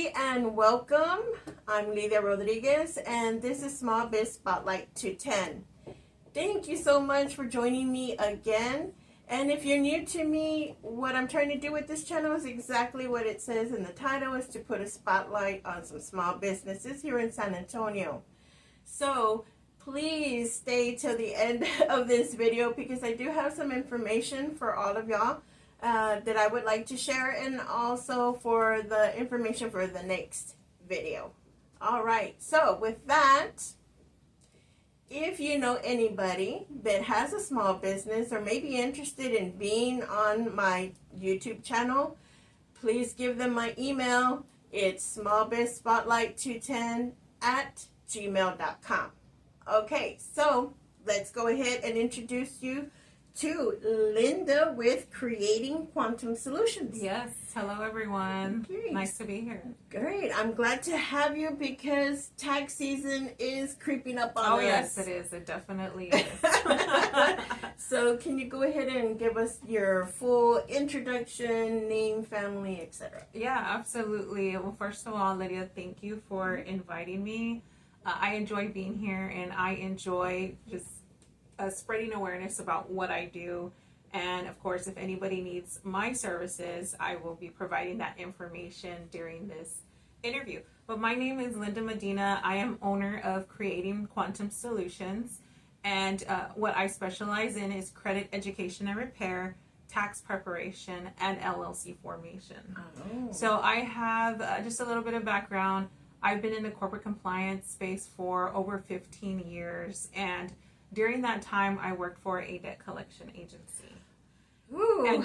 everybody, and welcome. I'm Linda Rodriguez, and this is Small Biz Spotlight 210. Thank you so much for joining me again. And if you're new to me, what I'm trying to do with this channel is exactly what it says in the title, is to put a spotlight on some small businesses here in San Antonio. So please stay till the end of this video because I do have some information for all of y'all that I would like to share, and also for the information for the next video. All right, so with that, if you know anybody that has a small business or may be interested in being on my YouTube channel, please give them my email. It's smallbizspotlight210@gmail.com. Okay, so let's go ahead and introduce you to Linda with Creating Quantum Solutions. Yes, hello everyone. Great. Nice to be here. Great. I'm glad to have you because tax season is creeping up on us. Oh yes, it is. It definitely is. So can you go ahead and give us your full introduction, name, family, etc.? Yeah, absolutely. Well, first of all, Lydia, thank you for inviting me. I enjoy being here, and I enjoy just spreading awareness about what I do. And of course, if anybody needs my services, I will be providing that information during this interview. But my name is Linda Medina. I am owner of Creating Quantum Solutions. And what I specialize in is credit education and repair, tax preparation, and LLC formation. Oh. So I have just a little bit of background. I've been in the corporate compliance space for over 15 years. And during that time, I worked for a debt collection agency. Ooh.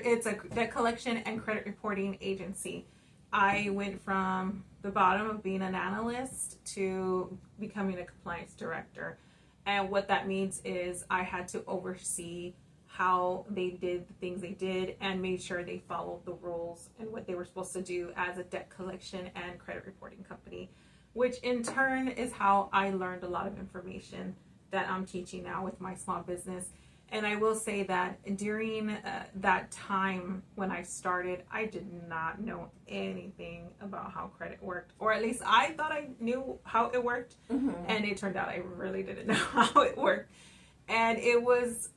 It's a debt collection and credit reporting agency. I went from the bottom of being an analyst to becoming a compliance director. And what that means is I had to oversee how they did the things they did and made sure they followed the rules and what they were supposed to do as a debt collection and credit reporting company, which in turn is how I learned a lot of information that I'm teaching now with my small business. And I will say that during that time when I started, I did not know anything about how credit worked, or at least I thought I knew how it worked. Mm-hmm. And it turned out I really didn't know how it worked. And it was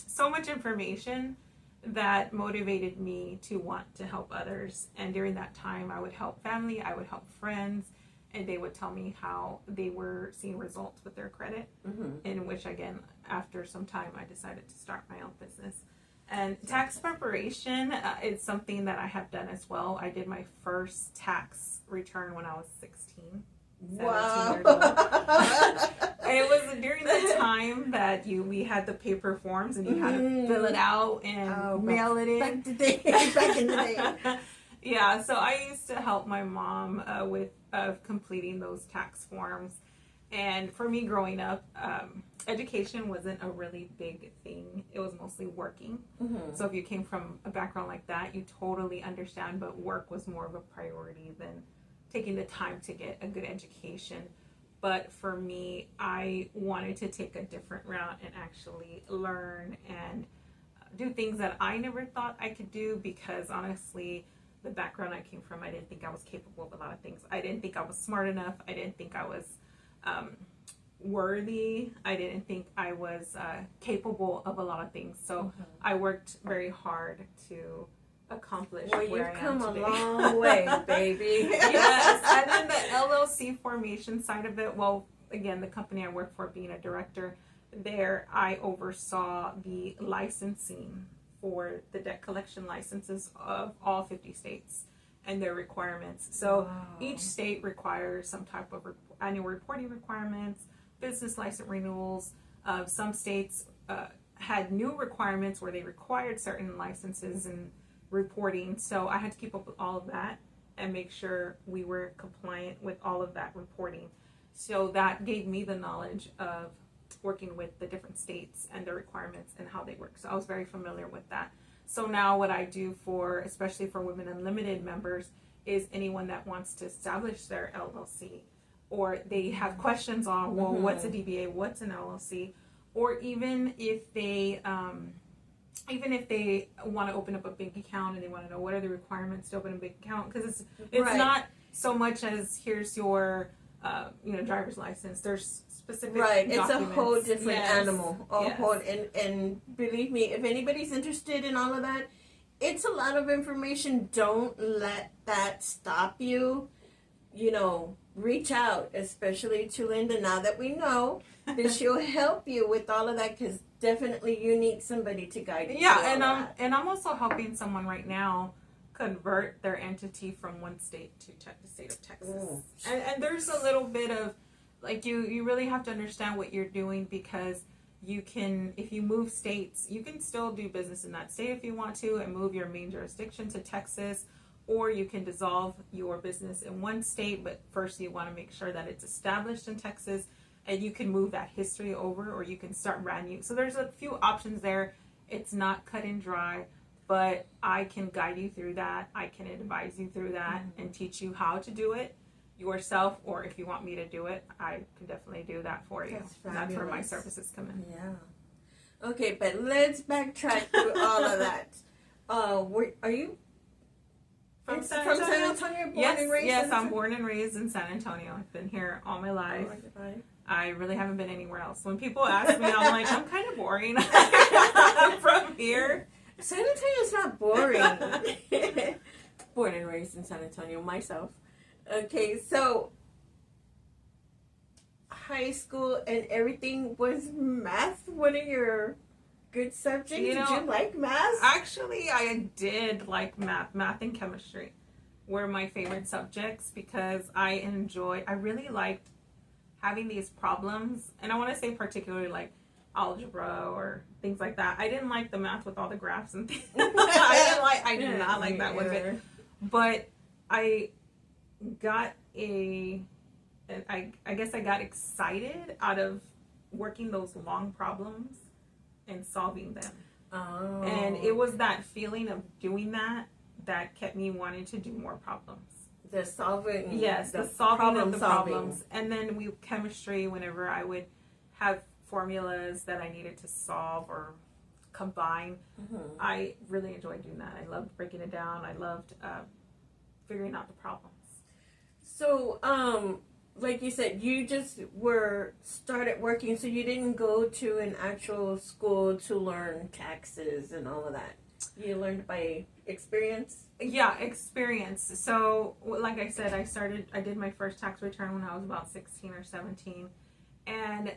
so much information that motivated me to want to help others. And during that time, I would help family, I would help friends, and they would tell me how they were seeing results with their credit. Mm-hmm. In which, again, after some time, I decided to start my own business. And tax preparation is something that I have done as well. I did my first tax return when I was 16. Wow. Years old. And it was during the time that we had the paper forms and you had to fill it out and mail it in. Back in the day. Yeah, so I used to help my mom with completing those tax forms. And for me growing up, education wasn't a really big thing. It was mostly working. Mm-hmm. So if you came from a background like that, you totally understand, but work was more of a priority than taking the time to get a good education. But for me, I wanted to take a different route and actually learn and do things that I never thought I could do, because honestly, the background I came from, I didn't think I was capable of a lot of things. I didn't think I was smart enough. I didn't think I was worthy. I didn't think I was capable of a lot of things. So mm-hmm. I worked very hard to accomplish where I am today. You've come a long way, baby. Yes, and then the LLC formation side of it, well, again, the company I work for, being a director there, I oversaw the licensing for the debt collection licenses of all 50 states and their requirements. So wow. Each state requires some type of annual reporting requirements, business license renewals. Some states had new requirements where they required certain licenses and reporting. So I had to keep up with all of that and make sure we were compliant with all of that reporting. So that gave me the knowledge of working with the different states and their requirements and how they work. So I was very familiar with that. So now what I do especially for Women Unlimited members, is anyone that wants to establish their LLC, or they have questions on, well, mm-hmm. what's a DBA, what's an LLC, or even if they even if they want to open up a bank account and they want to know what are the requirements to open a bank account, because it's not so much as here's your driver's license. There's specific it's a documents. whole different Yes. animal. And believe me, if anybody's interested in all of that, it's a lot of information. Don't let that stop you. Reach out, especially to Linda, now that we know that she'll help you with all of that, because definitely you need somebody to guide you. Yeah, and I'm also helping someone right now convert their entity from one state to the state of Texas. And there's a little bit of, like, you really have to understand what you're doing, because you can, if you move states, you can still do business in that state if you want to and move your main jurisdiction to Texas, or you can dissolve your business in one state, but first you want to make sure that it's established in Texas, and you can move that history over, or you can start brand new. So there's a few options there. It's not cut and dry, but I can guide you through that. I can advise you through that and teach you how to do it yourself, or if you want me to do it, I can definitely do that for you. That's where my services come in. Yeah. Okay, but let's backtrack through all of that. Are you from San Antonio? Born and raised? Yes, I'm born and raised in San Antonio. I've been here all my life. I really haven't been anywhere else. When people ask me, I'm like, I'm kind of boring. I'm from here. San Antonio's not boring. Born and raised in San Antonio myself. Okay, so high school and everything, was math one of your good subjects? Did you like math? Actually, I did like math. Math and chemistry were my favorite subjects, because I really liked having these problems. And I want to say particularly like algebra or things like that. I didn't like the math with all the graphs and things. I did not like that one bit. But I got I guess I got excited out of working those long problems and solving them. Oh. And it was that feeling of doing that kept me wanting to do more problems. The solving. Yes, the solving of the problems. And then chemistry, whenever I would have formulas that I needed to solve or combine, I really enjoyed doing that. I loved breaking it down. I loved figuring out the problems. So, like you said, you just started working, so you didn't go to an actual school to learn taxes and all of that. You learned by experience? Yeah, experience. So, like I said, I did my first tax return when I was about 16 or 17. And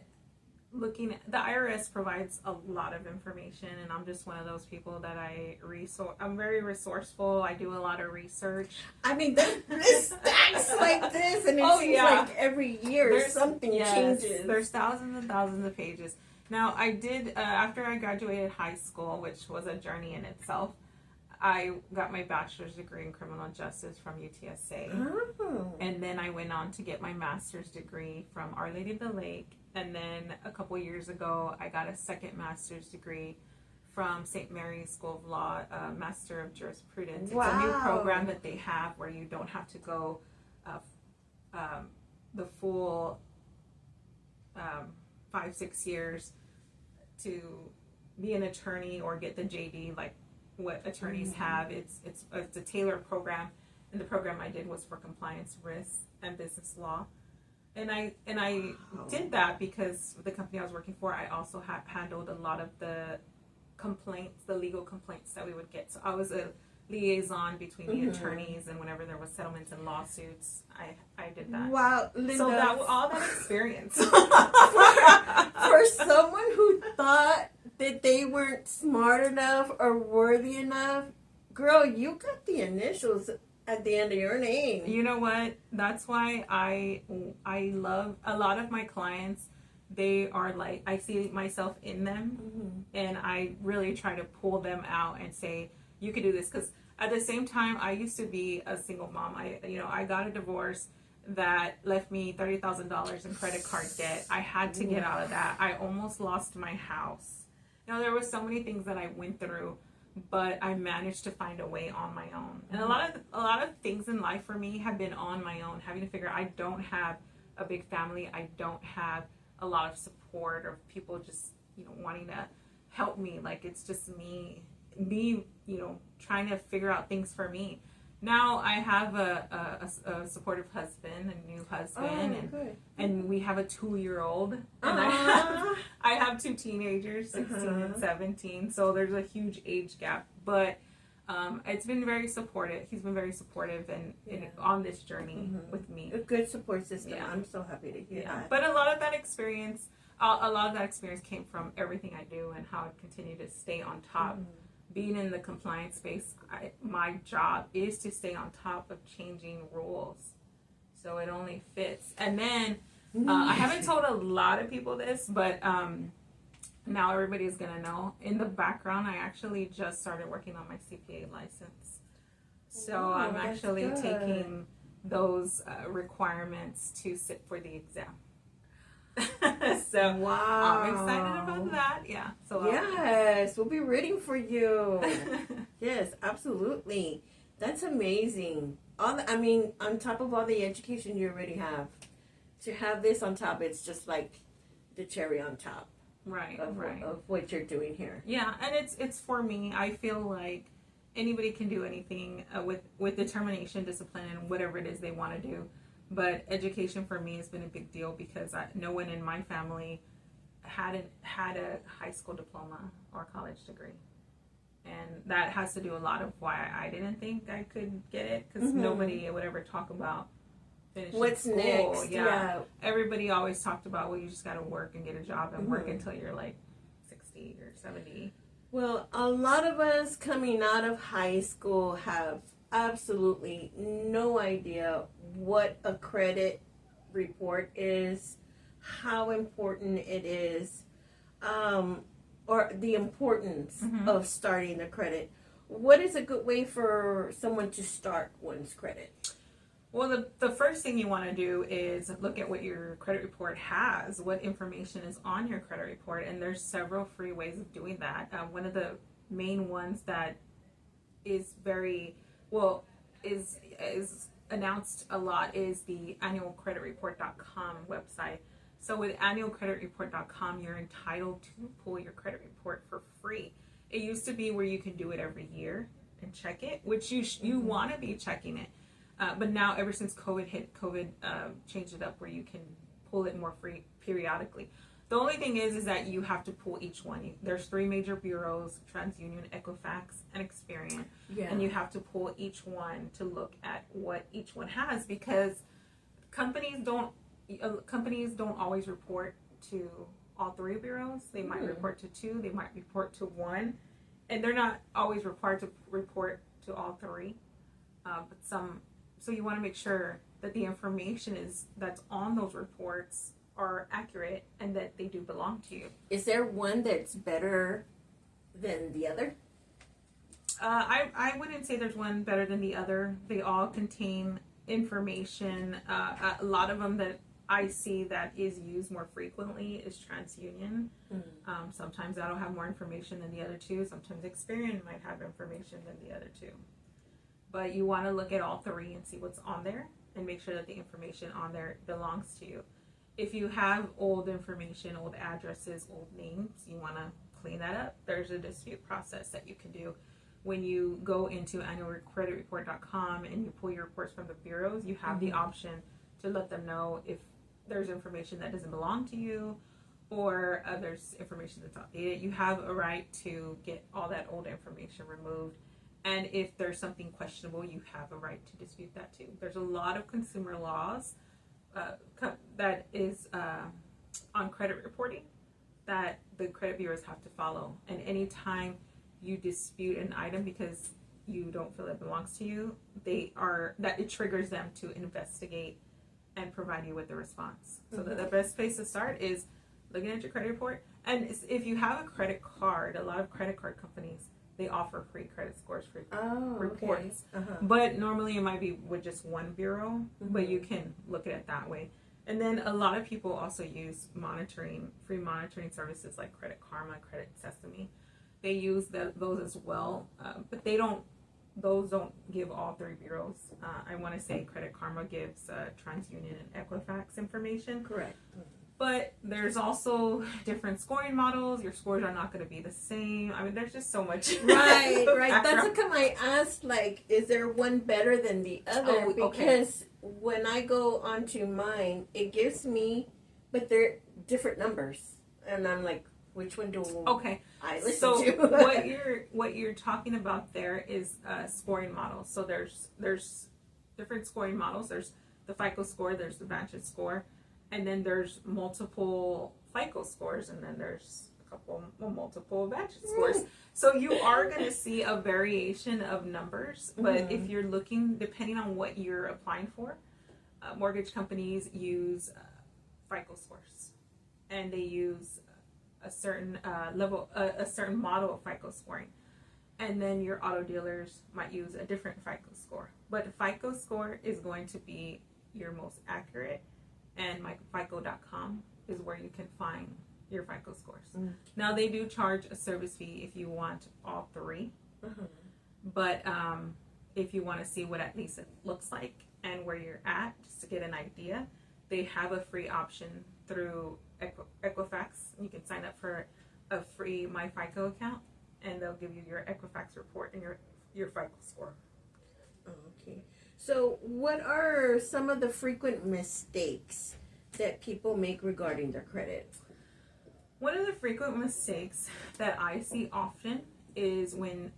the IRS provides a lot of information, and I'm just one of those people that I'm very resourceful. I do a lot of research. I mean, there's stacks like this, and it seems like every year something changes. There's thousands and thousands of pages. Now, I did, after I graduated high school, which was a journey in itself, I got my bachelor's degree in criminal justice from UTSA. Oh. And then I went on to get my master's degree from Our Lady of the Lake. And then a couple years ago, I got a second master's degree from St. Mary's School of Law, Master of Jurisprudence. Wow. It's a new program that they have where you don't have to go the full 5-6 years to be an attorney or get the JD like what attorneys have. It's a tailored program, and the program I did was for compliance, risk, and business law. And I did that because the company I was working for, I also handled a lot of the complaints, the legal complaints that we would get. So I was a liaison between the attorneys, and whenever there was settlements and lawsuits, I did that. Wow, Linda. So all that experience. For someone who thought that they weren't smart enough or worthy enough, girl, you got the initials at the end of your name. You know what? That's why I love a lot of my clients. They are like, I see myself in them, and I really try to pull them out and say, you can do this. Because at the same time, I used to be a single mom. I got a divorce that left me $30,000 in credit card debt. I had to get out of that. I almost lost my house. There were so many things that I went through, but I managed to find a way on my own. And a lot of things in life for me have been on my own, having to figure I don't have a big family. I don't have a lot of support or people just wanting to help me. Like, it's just me, trying to figure out things for me. Now I have a supportive husband, a new husband, and we have a 2-year-old, and I have 2 teenagers, 16 and 17. So there's a huge age gap, but it's been very supportive. He's been very supportive and on this journey with me. A good support system. Yeah. I'm so happy to hear that. But a lot of that experience came from everything I do and how I continue to stay on top. Being in the compliance space, my job is to stay on top of changing rules. So it only fits. And then I haven't told a lot of people this, but now everybody's going to know. In the background, I actually just started working on my CPA license. So I'm actually taking those requirements to sit for the exam. So I'm excited about that. Yeah. So yes, we'll be rooting for you. Yes, absolutely. That's amazing. On top of all the education you already have, to have this on top, it's just like the cherry on top. Right. Of what you're doing here. Yeah, and it's for me. I feel like anybody can do anything with determination, discipline, and whatever it is they want to do. But education for me has been a big deal because no one in my family had a high school diploma or college degree. And that has to do a lot of why I didn't think I could get it, because nobody would ever talk about finishing what's school. next. Yeah. Everybody always talked about, well, you just got to work and get a job and work until you're like 60 or 70. Well, a lot of us coming out of high school have absolutely no idea what a credit report is, how important it is, or the importance of starting a credit. What is a good way for someone to start one's credit? Well, the first thing you want to do is look at what your credit report has, what information is on your credit report, and there's several free ways of doing that. One of the main ones that is is announced a lot is the annualcreditreport.com website. So with annualcreditreport.com, you're entitled to pull your credit report for free. It used to be where you can do it every year and check it, which you want to be checking it. But now, ever since COVID hit, changed it up where you can pull it more free periodically. The only thing is that you have to pull each one. There's 3 major bureaus: TransUnion, Equifax, and Experian. Yeah. And you have to pull each one to look at what each one has, because companies don't always report to all 3 bureaus. They might report to 2, they might report to 1, and they're not always required to report to all 3. So you want to make sure that the information that's on those reports are accurate and that they do belong to you. Is there one that's better than the other? I wouldn't say there's one better than the other. They all contain information. A lot of them that I see that is used more frequently is TransUnion. Sometimes that'll have more information than the other 2. Sometimes Experian might have information than the other 2. But you want to look at all 3 and see what's on there and make sure that the information on there belongs to you. If you have old information, old addresses, old names, you want to clean that up. There's a dispute process that you can do. When you go into annualcreditreport.com and you pull your reports from the bureaus, you have the option to let them know if there's information that doesn't belong to you, or there's information that's outdated. You have a right to get all that old information removed. And if there's something questionable, you have a right to dispute that too. There's a lot of consumer laws that is on credit reporting that the credit bureaus have to follow. And anytime you dispute an item because you don't feel it belongs to you, it triggers them to investigate and provide you with a response. So the best place to start is looking at your credit report. And if you have a credit card, a lot of credit card companies, they offer free credit scores, free reports. But normally it might be with just one bureau, but you can look at it that way. And then a lot of people also use free monitoring services like Credit Karma, Credit Sesame. They use those as well, but those don't give all 3 bureaus. I want to say Credit Karma gives TransUnion and Equifax information. Correct. But there's also different scoring models. Your scores are not going to be the same. I mean, there's just so much. Right. That's how come I asked, like, is there one better than the other? Oh, okay. Because when I go onto mine, it gives me, but they're different numbers. And I'm like, which one do I listen to? what you're talking about there is scoring models. So there's different scoring models. There's the FICO score, there's the Vantage score, and then there's multiple FICO scores, and then there's multiple Vantage scores. So you are going to see a variation of numbers, but if you're looking, depending on what you're applying for, mortgage companies use FICO scores, and they use a certain level, a certain model of FICO scoring. And then your auto dealers might use a different FICO score. But the FICO score is going to be your most accurate, and myfico.com is where you can find your FICO scores. Now, they do charge a service fee if you want all three. But if you want to see what at least it looks like and where you're at, just to get an idea, they have a free option through Equifax. You can sign up for a free MyFICO account, and they'll give you your Equifax report and your FICO score. Okay. So what are some of the frequent mistakes that people make regarding their credit? One of the frequent mistakes that I see often is when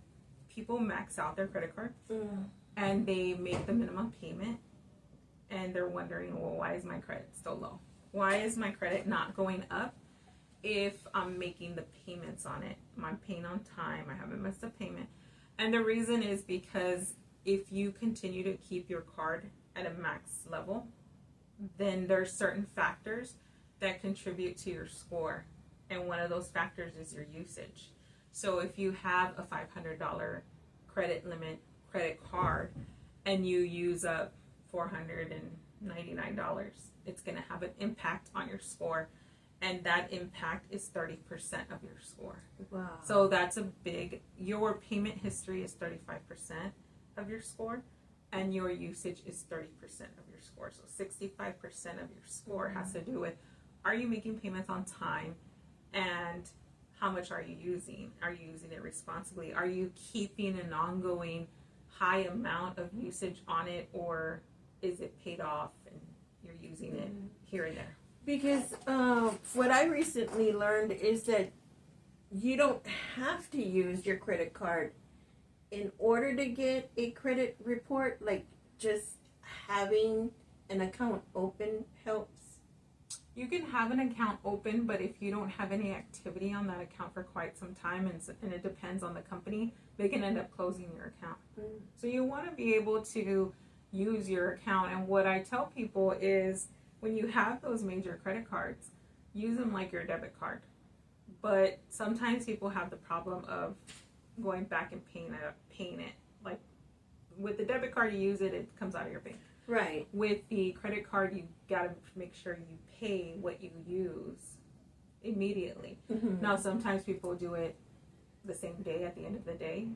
people max out their credit card and they make the minimum payment, and they're wondering, well, why is my credit still low? Why is my credit not going up if I'm making the payments on it? I'm paying on time. I haven't missed a payment. And the reason is because if you continue to keep your card at a max level, then there's certain factors that contribute to your score. And one of those factors is your usage. So if you have a $500 credit limit credit card and you use up $499, it's going to have an impact on your score, and that impact is 30% of your score. Wow. So that's a big, your payment history is 35% of your score, and your usage is 30% of your score. So 65% of your score has to do with, are you making payments on time, and how much are you using? Are you using it responsibly? Are you keeping an ongoing high amount of usage on it, or is it paid off and you're using it here and there? Because what I recently learned is that you don't have to use your credit card in order to get a credit report. Like, just having an account open helps. You can have an account open, but if you don't have any activity on that account for quite some time, and it depends on the company, they can end up closing your account. So you want to be able to use your account. And what I tell people is, when you have those major credit cards, use them like your debit card. But sometimes people have the problem of going back and paying it. Like, with the debit card, you use it, it comes out of your bank. Right. With the credit card, you got to make sure you pay what you use immediately. Now, sometimes people do it the same day at the end of the day.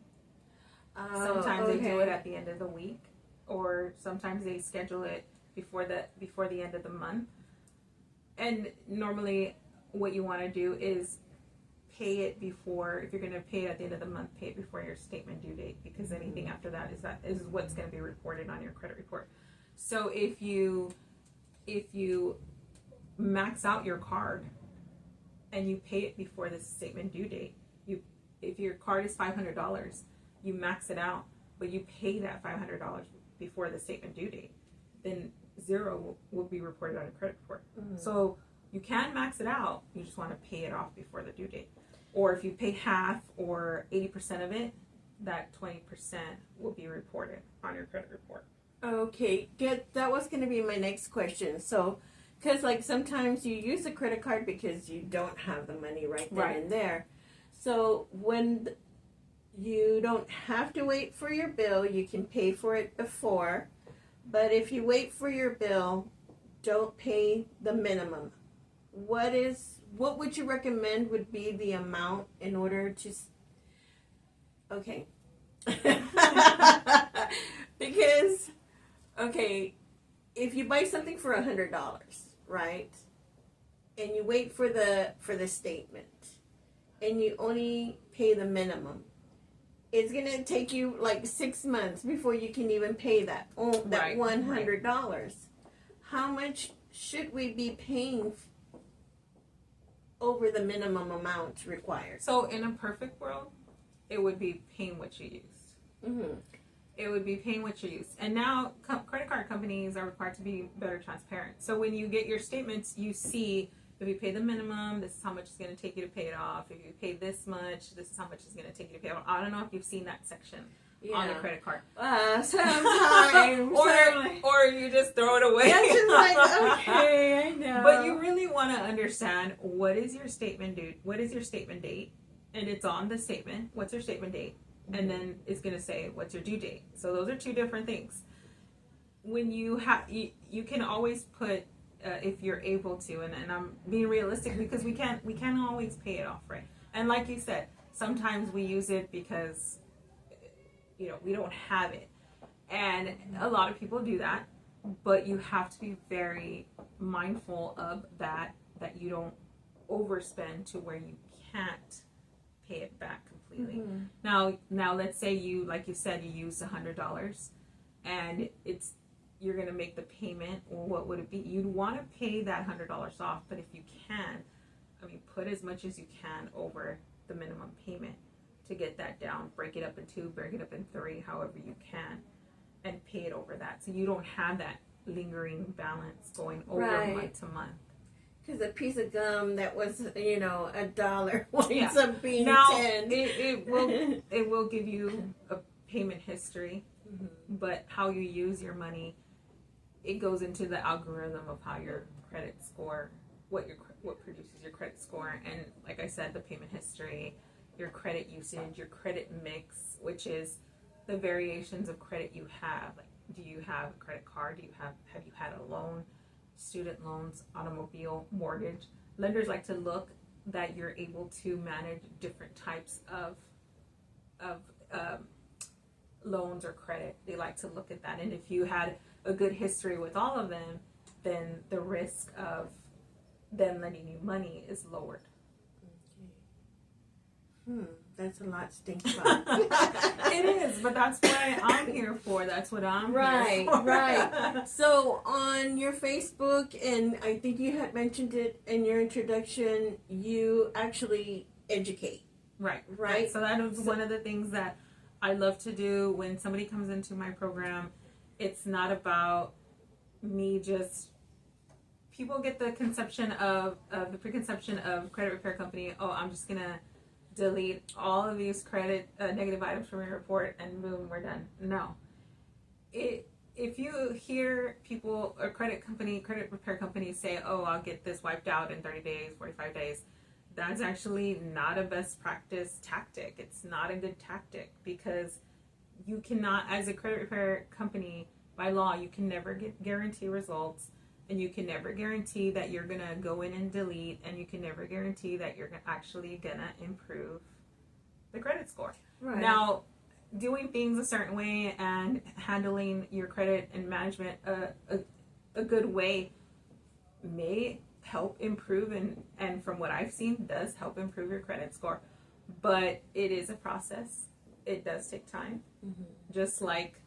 Sometimes they do it at the end of the week, or sometimes they schedule it before the end of the month. And normally, what you want to do is pay it before, if you're going to pay it at the end of the month, pay it before your statement due date, because anything after that is what's going to be reported on your credit report. So if you max out your card and you pay it before the statement due date, if your card is $500, you max it out, but you pay that $500 before the statement due date, then zero will be reported on your credit report. So you can max it out, you just want to pay it off before the due date. Or if you pay half or 80% of it, that 20% will be reported on your credit report. Okay, good. That was going to be my next question. So, because like sometimes you use a credit card because you don't have the money right then and there. So when you don't have to wait for your bill, you can pay for it before. But if you wait for your bill, don't pay the minimum. What would you recommend would be the amount in order to... Okay. Because, okay, if you buy something for $100, right? and you wait for the statement, and you only pay the minimum, it's gonna take you like 6 months before you can even pay that Right, $100. How much should we be paying over the minimum amount required? So in a perfect world, it would be paying what you used. Mm-hmm. It would be paying what you use. And now credit card companies are required to be better transparent. So when you get your statements, you see if you pay the minimum, this is how much it's going to take you to pay it off. If you pay this much, this is how much it's going to take you to pay it off. I don't know if you've seen that section on the credit card. Sometimes. or you just throw it away. It's just like, okay, I know. But you really want to understand what is your statement due? What is your statement date? And it's on the statement. What's your statement date? And then it's going to say what's your due date. So those are two different things. When you you can always put if you're able to, and I'm being realistic because we can't always pay it off, right? And like you said, sometimes we use it because we don't have it, and a lot of people do that. But you have to be very mindful of that you don't overspend to where you can't pay it back completely. Mm-hmm. Now let's say like you said, you used $100 and you're going to make the payment. Well, what would it be? You'd want to pay that $100 off, but if you can, put as much as you can over the minimum payment to get that down. Break it up in 2, break it up in 3, however you can, and pay it over that. So you don't have that lingering balance going over month to month. Because a piece of gum that was, $1 winds up being now, 10. It will give you a payment history, but how you use your money, it goes into the algorithm of how your credit score, what produces your credit score, and like I said, the payment history, your credit usage, your credit mix, which is the variations of credit you have. Like, do you have a credit card? Have you had a loan? Student loans, automobile, mortgage. Lenders like to look that you're able to manage different types of loans or credit. They like to look at that, and if you had a good history with all of them, then the risk of them lending you money is lowered. That's a lot to think about. It is, but that's what I'm here for. That's what I'm here for. Right. So on your Facebook, and I think you had mentioned it in your introduction, you actually educate. Right. So that is one of the things that I love to do when somebody comes into my program. It's not about me just... People get the conception of the preconception of credit repair company. Oh, I'm just going to delete all of these credit negative items from your report and boom, we're done. No. If you hear people or credit repair companies say, oh, I'll get this wiped out in 30 days, 45 days, that's actually not a best practice tactic. It's not a good tactic because you cannot, as a credit repair company, by law, you can never guarantee results. And you can never guarantee that you're going to go in and delete, and you can never guarantee that you're actually going to improve the credit score. Right. Now, doing things a certain way and handling your credit and management a good way may help improve, and from what I've seen, does help improve your credit score. But it is a process. It does take time. Just like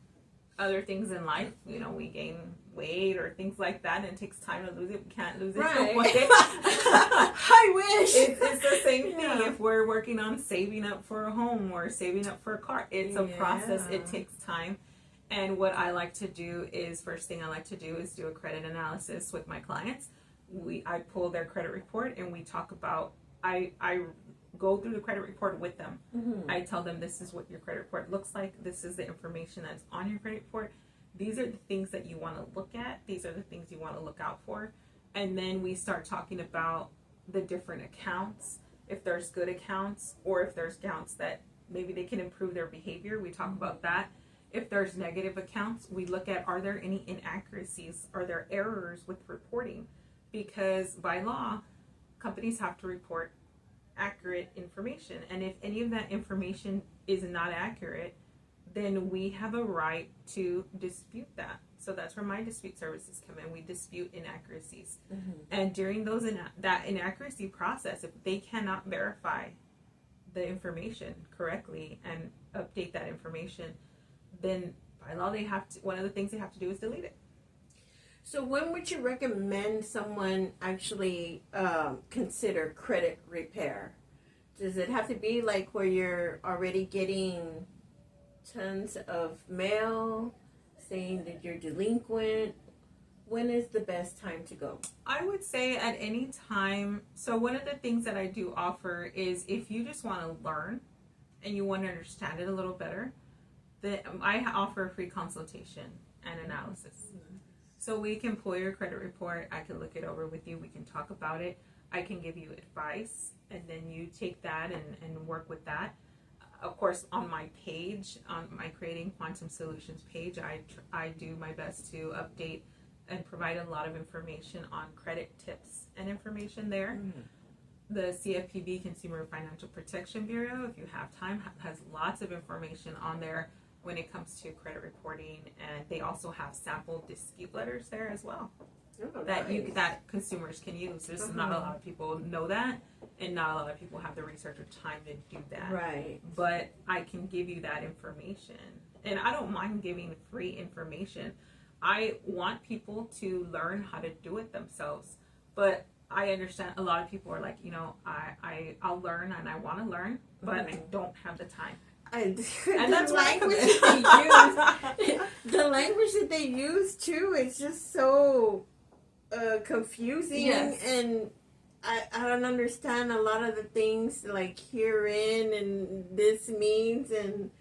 other things in life, we gain weight or things like that, and it takes time to lose it. We can't lose it. Right. I wish. It's the same thing. If we're working on saving up for a home or saving up for a car, it's a process. It takes time. And what I like to do is, first thing I like to do is do a credit analysis with my clients. I pull their credit report and we talk about, I go through the credit report with them. I tell them, this is what your credit report looks like. This is the information that's on your credit report. These are the things that you want to look at. These are the things you want to look out for. And then we start talking about the different accounts. If there's good accounts, or if there's accounts that maybe they can improve their behavior, we talk about that. If there's negative accounts, we look at, are there any inaccuracies? Are there errors with reporting? Because by law, companies have to report accurate information. And if any of that information is not accurate, then we have a right to dispute that. So that's where my dispute services come in. We dispute inaccuracies. Mm-hmm. And during that inaccuracy process, if they cannot verify the information correctly and update that information, then by law one of the things they have to do is delete it. So when would you recommend someone actually consider credit repair? Does it have to be like where you're already getting tons of mail saying that you're delinquent? When is the best time to go? I would say at any time. So one of the things that I do offer is if you just want to learn and you want to understand it a little better, then I offer a free consultation and analysis. So we can pull your credit report. I can look it over with you. We can talk about it. I can give you advice, and then you take that and work with that. Of course, on my page, on my Creating Quantum Solutions page, I do my best to update and provide a lot of information on credit tips and information there. Mm-hmm. The CFPB, Consumer Financial Protection Bureau, if you have time, has lots of information on there when it comes to credit reporting, and they also have sample dispute letters there as well. Oh, that nice. that consumers can use. There's not a lot of people know that, and not a lot of people have the research or time to do that. Right. But I can give you that information, and I don't mind giving free information. I want people to learn how to do it themselves, but I understand a lot of people are like, I'll learn and I want to learn, but I don't have the time. And that's the language that they use, the language that they use too, is just so confusing. Yes. And I don't understand a lot of the things like herein and this means, and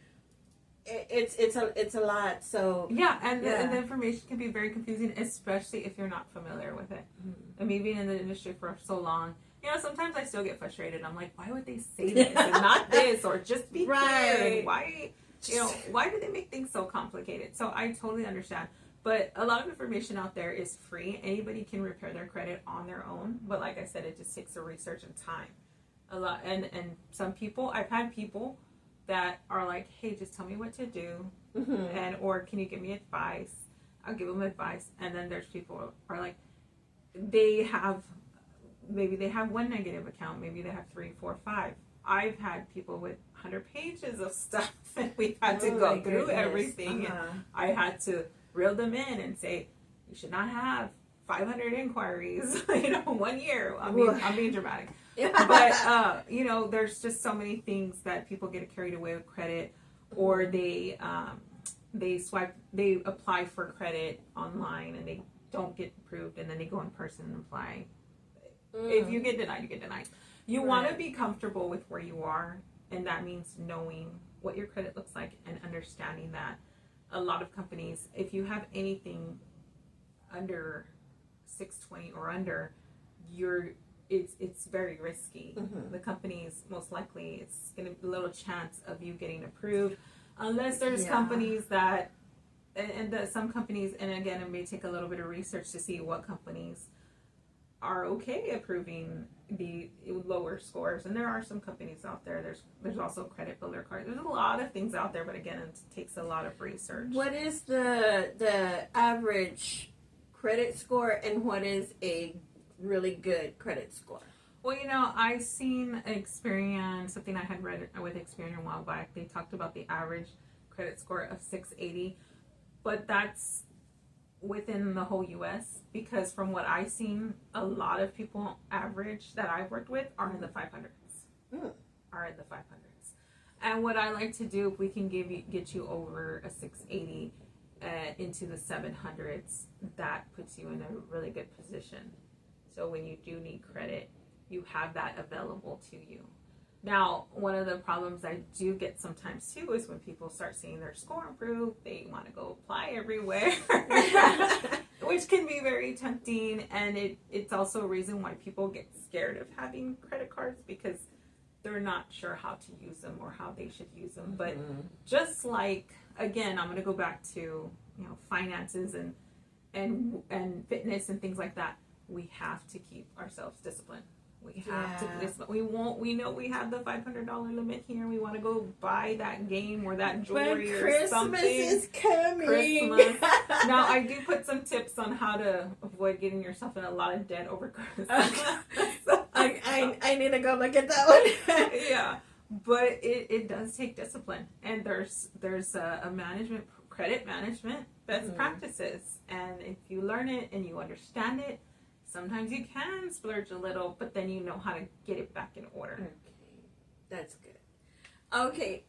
it's a lot. So yeah, and the information can be very confusing, especially if you're not familiar with it. Mm-hmm. And me being in the industry for so long, sometimes I still get frustrated. I'm like, why would they say this and not this, or just be clear? And why do they make things so complicated? So I totally understand. But a lot of information out there is free. Anybody can repair their credit on their own. But like I said, it just takes the research and time. A lot, and some people, I've had people that are like, hey, just tell me what to do, mm-hmm. or can you give me advice? I'll give them advice. And then there's people who are like, maybe they have one negative account, maybe they have 3, 4, 5. I've had people with 100 pages of stuff, and we've had to go through everything. Uh-huh. And I had to reel them in and say, you should not have 500 inquiries, 1 year. I'm being dramatic. But, there's just so many things that people get carried away with credit, or they apply for credit online and they don't get approved, and then they go in person and apply. If you get denied, you get denied. You want to be comfortable with where you are, and that means knowing what your credit looks like and understanding that a lot of companies, if you have anything under 620 or under, it's very risky. Mm-hmm. The companies, most likely, it's going to be a little chance of you getting approved, unless there's companies that, some companies, and again, it may take a little bit of research to see what companies are okay approving the lower scores. And there are some companies out there. There's also credit builder cards. There's a lot of things out there, but again, it takes a lot of research. What is the average credit score, and what is a really good credit score? Well, I've seen Experian, something I had read with Experian a while back. They talked about the average credit score of 680, but that's within the whole U.S., because from what I've seen, a lot of people average that I've worked with are in the 500s. Are in the 500s. And what I like to do, if we can get you over a 680 into the 700s, that puts you in a really good position. So when you do need credit, you have that available to you. Now, one of the problems I do get sometimes too is when people start seeing their score improve, they want to go apply everywhere, which can be very tempting. And it's also a reason why people get scared of having credit cards, because they're not sure how to use them or how they should use them. But just like, again, I'm going to go back to finances and fitness and things like that. We have to keep ourselves disciplined. We have to do this, but we won't. We know we have the $500 limit here. We want to go buy that game or that jewelry or something. Christmas is coming. Christmas. Now, I do put some tips on how to avoid getting yourself in a lot of debt over Christmas. I need to go look at that one. Yeah, but it does take discipline, and there's a credit management best practices, and if you learn it and you understand it, sometimes you can splurge a little, but then you know how to get it back in order. Okay, that's good. Okay,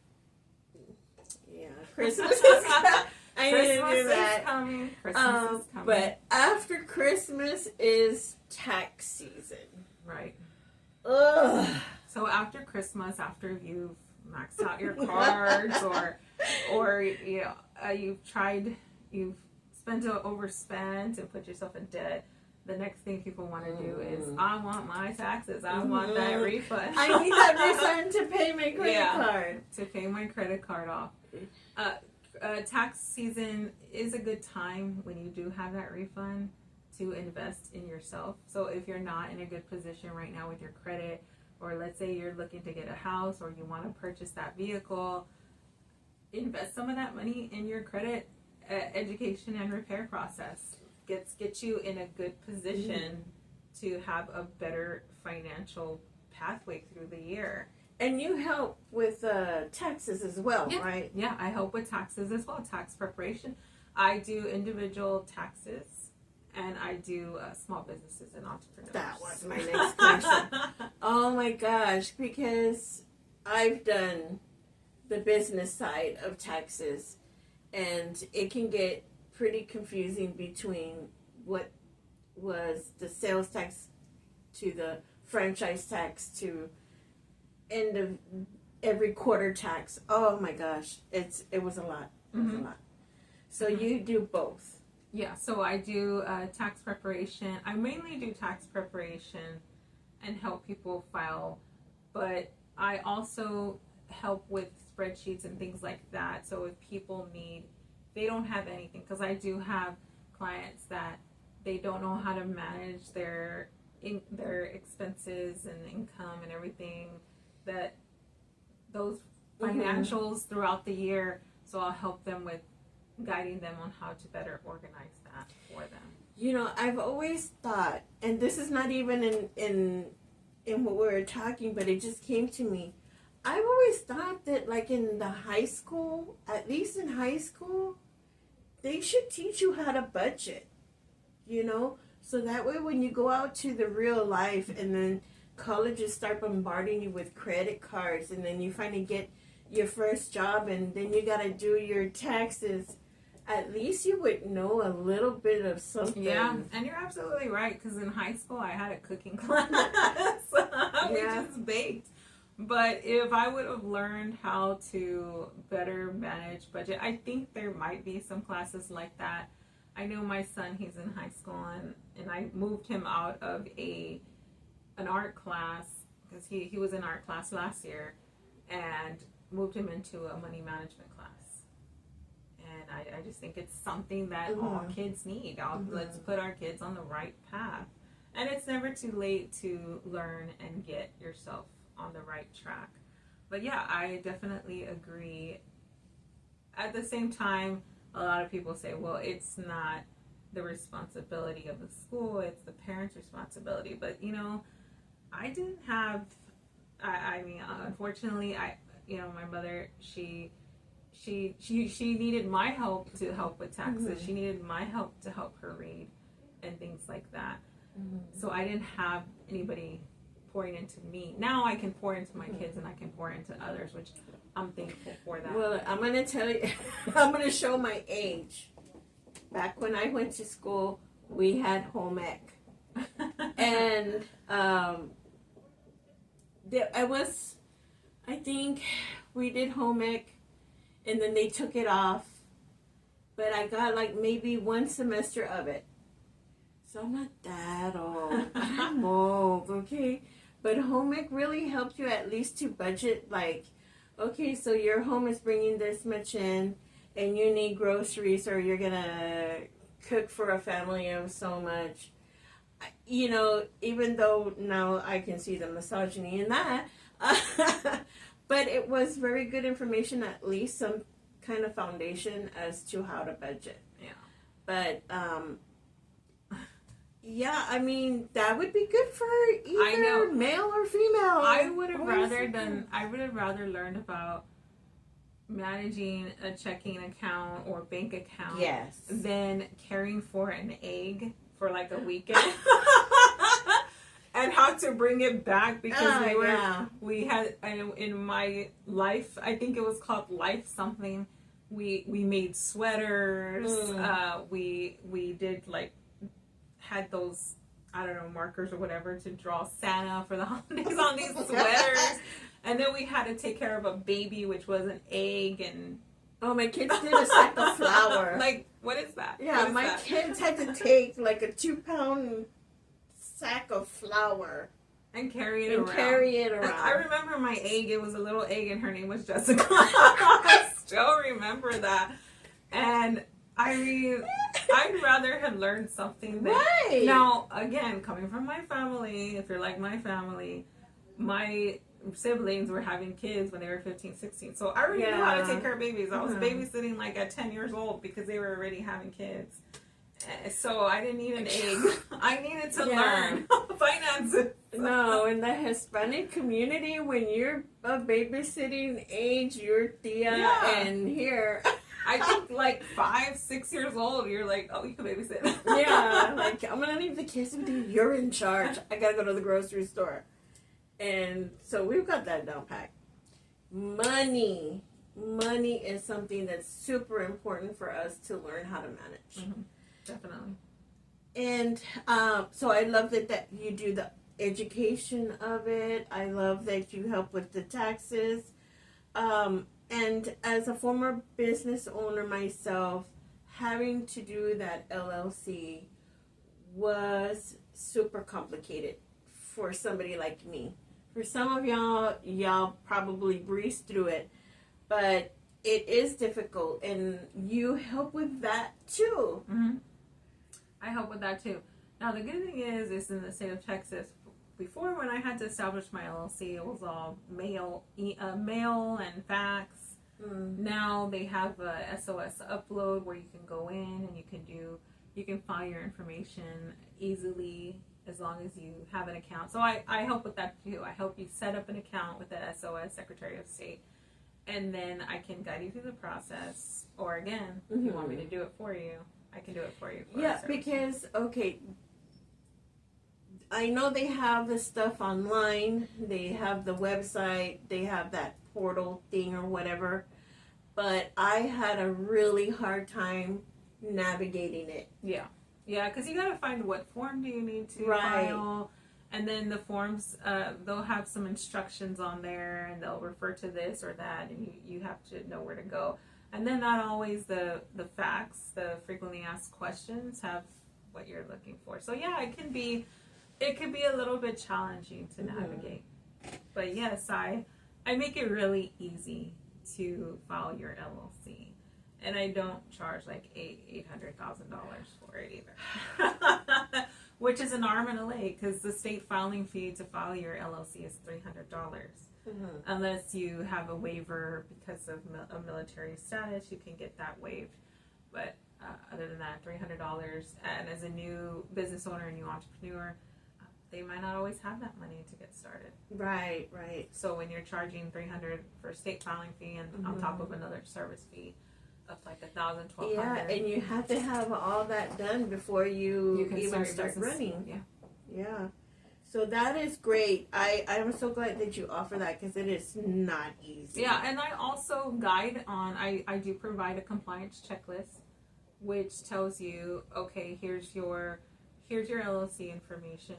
yeah, Christmas is coming. I need to do that. Christmas is coming. But after Christmas is tax season. Right. Ugh. So after Christmas, after you've maxed out your cards, or you know, you've spent or overspent and put yourself in debt. The next thing people want to do is, I want my taxes. I want that refund. I need that refund to pay my credit card. To pay my credit card off. Tax season is a good time when you do have that refund to invest in yourself. So if you're not in a good position right now with your credit, or let's say you're looking to get a house or you want to purchase that vehicle, invest some of that money in your credit education and repair process. Get you in a good position to have a better financial pathway through the year. And you help with taxes as well, right? Yeah, I help with taxes as well, tax preparation. I do individual taxes, and I do small businesses and entrepreneurs. That was my next question. Oh my gosh, because I've done the business side of taxes, and it can get pretty confusing between what was the sales tax to the franchise tax to end of every quarter tax. Oh my gosh, it was a lot. It was a lot. So you do both. Yeah, so I do tax preparation. I mainly do tax preparation and help people file, but I also help with spreadsheets and things like that. So if people they don't have anything, because I do have clients that they don't know how to manage their expenses and income and everything, that those financials throughout the year. So I'll help them with guiding them on how to better organize that for them. You know, I've always thought, and this is not even in what we were talking, but it just came to me. I've always thought that, like, in the high school, at least in high school, they should teach you how to budget, you know? So that way when you go out to the real life and then colleges start bombarding you with credit cards, and then you finally get your first job and then you got to do your taxes, at least you would know a little bit of something. Yeah, and you're absolutely right, because in high school I had a cooking class. We just baked. But if I would have learned how to better manage budget, I think there might be some classes like that. I know my son, he's in high school, and I moved him out of an art class, because he was in art class last year, and moved him into a money management class. And I just think it's something that all kids need. Let's put our kids on the right path. And it's never too late to learn and get yourself on the right track. But yeah, I definitely agree. At the same time, a lot of people say, well, it's not the responsibility of the school, it's the parents' responsibility. But you know, I didn't have, I mean, unfortunately, my mother, she needed my help to help with taxes. She needed my help to help her read and things like that. So I didn't have anybody pouring into me. Now I can pour into my kids and I can pour into others, which I'm thankful for that. Well, I'm going to tell you, I'm going to show my age. Back when I went to school, we had home ec. And I think we did home ec and then they took it off. But I got like maybe one semester of it. So I'm not that old. I'm old, okay? But home ec really helped you at least to budget, like, okay, so your home is bringing this much in, and you need groceries, or you're going to cook for a family of so much. you know, even though now I can see the misogyny in that, but it was very good information, at least some kind of foundation as to how to budget. Yeah. But yeah, I mean that would be good for I know. either male or female. I would have rather learned about managing a checking account or bank account Yes. than caring for an egg for like a weekend. And how to bring it back because we had in my life, I think it was called Life something. We made sweaters. We did like had those, I don't know, markers or whatever to draw Santa for the holidays on these sweaters. And then we had to take care of a baby, which was an egg, and oh, my kids did a sack of flour. like, what is that? Yeah, my kids had to take like a 2-pound sack of flour and carry it around. I remember my egg. It was a little egg, and her name was Jessica. I still remember that. And I mean, I'd rather have learned something than... Right. Now, again, coming from my family, if you're like my family, my siblings were having kids when they were 15, 16. So I already knew how to take care of babies. I was babysitting like at 10 years old because they were already having kids. So I didn't need an egg. I needed to learn finances. No, in the Hispanic community, when you're a babysitting age, you're tia, and here. I think like 5, 6 years old, you're like, oh, you can babysit. Yeah, like I'm gonna leave the kids with you. You're in charge. I gotta go to the grocery store, and so we've got that down pat. Money is something that's super important for us to learn how to manage. Mm-hmm. Definitely. And so I love that you do the education of it. I love that you help with the taxes. And as a former business owner myself, having to do that LLC was super complicated for somebody like me. For some of y'all probably breezed through it, but it is difficult, and you help with that too. Mm-hmm. I help with that too. Now the good thing is in the state of Texas. Before, when I had to establish my LLC, it was all mail and fax. Now they have a SOS upload where you can go in and you can file your information easily as long as you have an account. So I help with that too. I help you set up an account with the SOS Secretary of State, and then I can guide you through the process. Or again, if you want me to do it for you, I can do it for you. Because I know they have the stuff online. They have the website. They have that portal thing or whatever. But I had a really hard time navigating it. Yeah, because you got to find what form do you need to file. And then the forms, they'll have some instructions on there, and they'll refer to this or that, and you have to know where to go. And then not always the facts, the frequently asked questions have what you're looking for. So yeah, it could be a little bit challenging to navigate. But yes, I make it really easy to file your LLC. And I don't charge like $800,000 for it either. Which is an arm and a leg, because the state filing fee to file your LLC is $300. Unless you have a waiver because of a military status, you can get that waived. But other than that, $300. And as a new business owner, a new entrepreneur, they might not always have that money to get started. Right. So when you're charging $300 for state filing fee and on top of another service fee of like $1,000, $1,200. Yeah, and you have to have all that done before you can even start running. Yeah. So that is great. I'm so glad that you offer that, because it is not easy. Yeah, and I also guide on, I do provide a compliance checklist, which tells you, okay, here's your LLC information.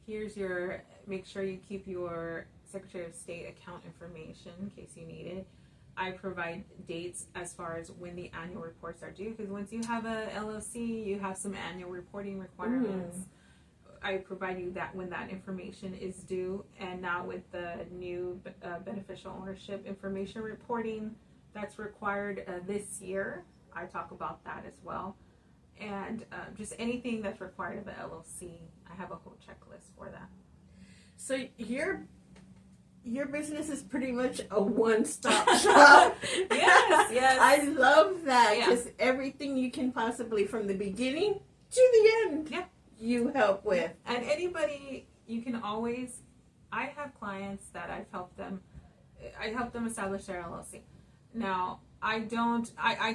Make sure you keep your Secretary of State account information in case you need it. I provide dates as far as when the annual reports are due, because once you have a LLC, you have some annual reporting requirements. I provide you that when that information is due. And now with the new beneficial ownership information reporting that's required this year, I talk about that as well. and just anything that's required of the LLC. I have a whole checklist for that. So your business is pretty much a one-stop shop. Yes. I love that Yeah. because everything you can possibly, from the beginning to the end, Yeah. you help with. And anybody, you can always, I have clients that I help them establish their LLC. Now, I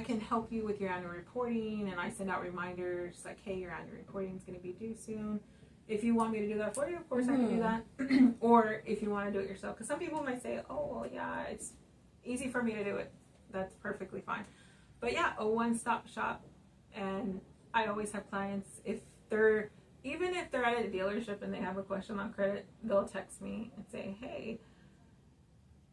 can help you with your annual reporting, and I send out reminders like, hey, your annual reporting is going to be due soon. If you want me to do that for you, of course I can do that. Or if you want to do it yourself. Because some people might say, oh, well, yeah, it's easy for me to do it. That's perfectly fine. But yeah, a one-stop shop. And I always have clients, even if they're at a dealership and they have a question on credit, they'll text me and say, hey,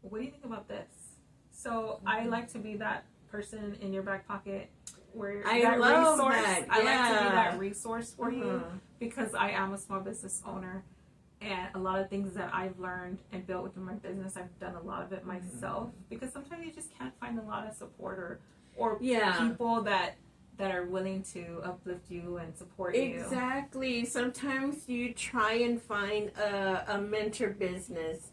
what do you think about this? So I like to be that person in your back pocket where I that love resource. that. I like to be Yeah. that resource for you because I am a small business owner, and a lot of things that I've learned and built within my business, I've done a lot of it myself because sometimes you just can't find a lot of support or people that are willing to uplift you and support you. Exactly. Sometimes you try and find a mentor business.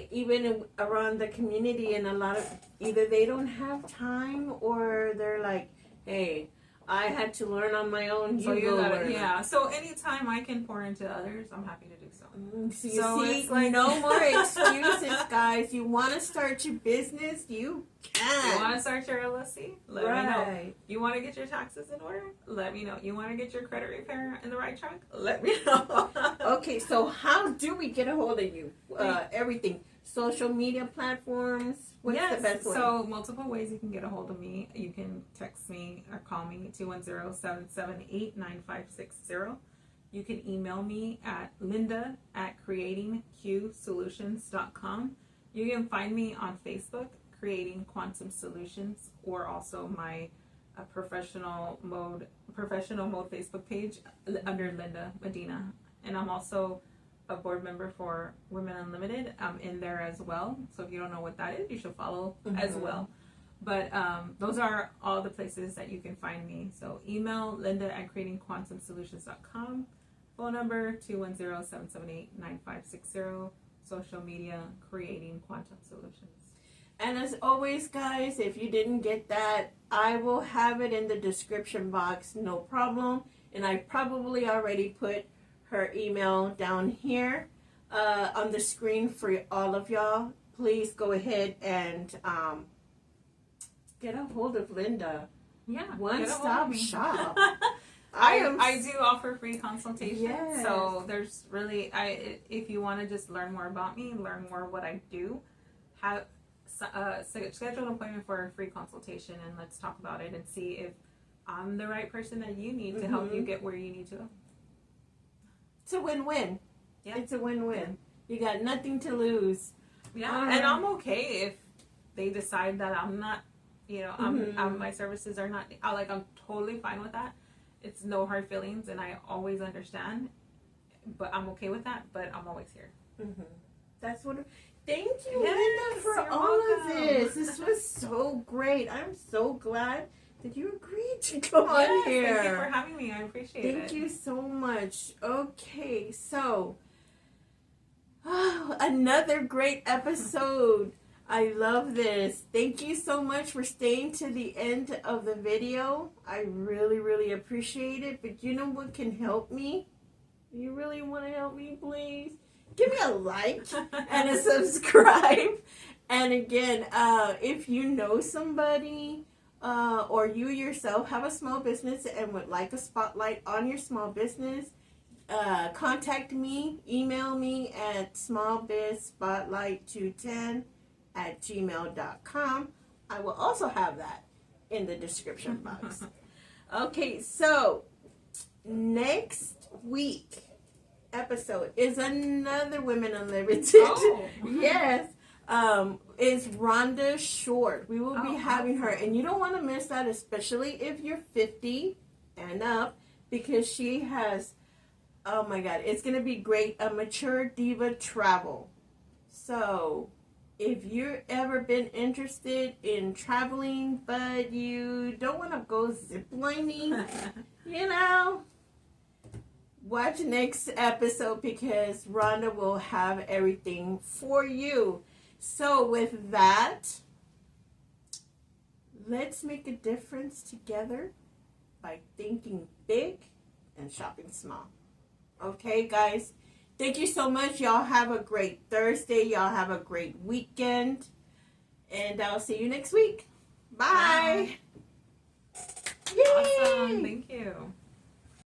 Even around the community, and a lot of either they don't have time or they're like, hey, I had to learn on my own. So you go learn. yeah. So anytime I can pour into others, I'm happy to do so. So you see, it's like no more excuses, guys. You want to start your business, you can. You want to start your LLC? Let me know. You want to get your taxes in order? Let me know. You want to get your credit repair in the right track? Let me know. Okay, so how do we get a hold of you? Everything. Social media platforms? What's the best way? So multiple ways you can get a hold of me. You can text me or call me 210-778-9560. You can email me at linda@creatingqsolutions.com. You can find me on Facebook, Creating Quantum Solutions, or also my professional mode Facebook page under Linda Medina. And I'm also a board member for Women Unlimited. I'm in there as well. So if you don't know what that is, you should follow as well. But those are all the places that you can find me. So email linda@creatingquantumsolutions.com. Phone number 210-778-9560. Social media, Creating Quantum Solutions. And as always, guys, if you didn't get that, I will have it in the description box, no problem. And I probably already put her email down here on the screen for all of y'all. Please go ahead and get a hold of Linda. Yeah. One-stop shop. I do offer free consultations. Yes. So there's really, if you want to just learn more about me, learn more what I do, schedule an appointment for a free consultation and let's talk about it and see if I'm the right person that you need to help you get where you need to go. It's a win-win. Yeah. It's a win-win. You got nothing to lose. Yeah. And I'm okay if they decide that I'm not, my services are not, I'm totally fine with that. It's no hard feelings, and I always understand. But I'm okay with that. But I'm always here. That's what. Thank you, Linda, for all of this. This was so great. I'm so glad that you agreed to come on here. Thank you for having me. I appreciate it. Thank you so much. Okay, so another great episode. I love this. Thank you so much for staying to the end of the video. I really, really appreciate it. But you know what can help me? You really want to help me, please? Give me a like and a subscribe. And again, if you know somebody or you yourself have a small business and would like a spotlight on your small business, contact me. Email me at smallbizspotlight210@gmail.com. I will also have that in the description box. Okay, so next week episode is another Women Unlimited. Yes. Is Rhonda Short. We will be having her, and you don't want to miss that, especially if you're 50 and up, because she has, oh my God, it's going to be great, a mature diva travel. So if you've ever been interested in traveling, but you don't want to go ziplining, you know, watch next episode because Rhonda will have everything for you. So with that, let's make a difference together by thinking big and shopping small. Okay, guys? Thank you so much. Y'all have a great Thursday. Y'all have a great weekend. And I'll see you next week. Bye. Awesome. Thank you.